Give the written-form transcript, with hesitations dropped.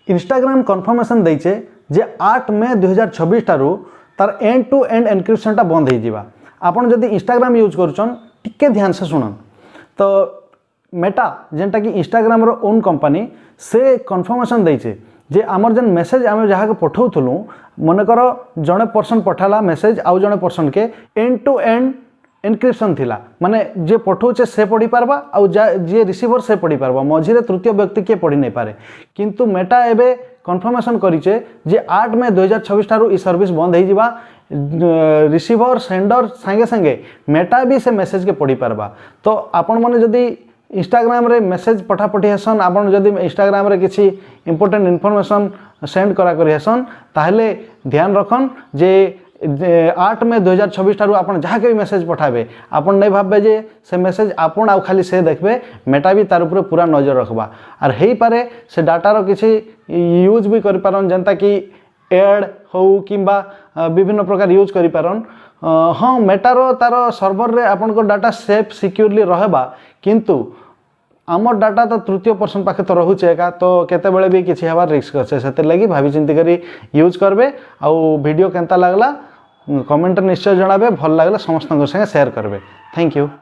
Instagram conformation देचे जे 8 मे 2026 ठारू तार and to and एनक्रिप्शनटा बंद हो जावा। आपन जदि इंस्टाग्राम यूज करुछन टिके ध्यान से शुणन। तो मेटा जेनटा कि इंस्टाग्राम रो ओन कंपनी से कन्फर्मेशन देचे जे आमर जेन मेसेज आम जहाँ के पठाऊलु मनकर जड़े पर्सन पठाला मेसेज आउ जड़े पर्सन के एंड टू एंड एनक्रिप्शन थिला, माने जे पठाऊचे से पढ़ी पारबा आउ जे रिसीवर से पढ़ी पारबा, मझिरे तृतीय व्यक्ति किए पढ़ी नहीं पारे। किंतु मेटा एबे कन्फर्मेशन करिचे जे 8 मे 2026 ठारू ई सर्विस बंद हो जावा। रिसीवर सेंडर संगे संगे मेटा भी से मेसेज के पढ़ी पारबा। तो आपण माने जदि इंस्टाग्राम रे मेसेज पठापठी हेसन, आपन जदि इंस्टाग्राम रे किसी इंपोर्टेंट इनफॉरमेशन सेंड करा करी हेसन ताहले ध्यान रखन जे 8 मे 2026 ठारू आपन जहाँ के भी मेसेज पठाबे आपन नहीं भाबे जे से मेसेज आपन आउ खाली से देखबे, मेटा भी तार ऊपर पूरा नजर रखबा। और हेई पारे से डाटार किसी यूज भी करि पारन जनता कि एड हो किंबा विभिन्न प्रकार यूज करि पारन। हाँ मेटार तार सर्वर रे आपन को डाटा सेफ सिक्योरली रहबा, किंतु आमर डाटा तो तृतीय पर्सन पाखे तो रोचे एका, तो केते बेले भी किसी हबार रिस्क अच्छे से लगी भाभी चिंती करी यूज करबे। आउ वीडियो केंता लागला कमेंट निश्चय जणाबे, भल लागला समस्त संगे शेयर करबे। Thank you.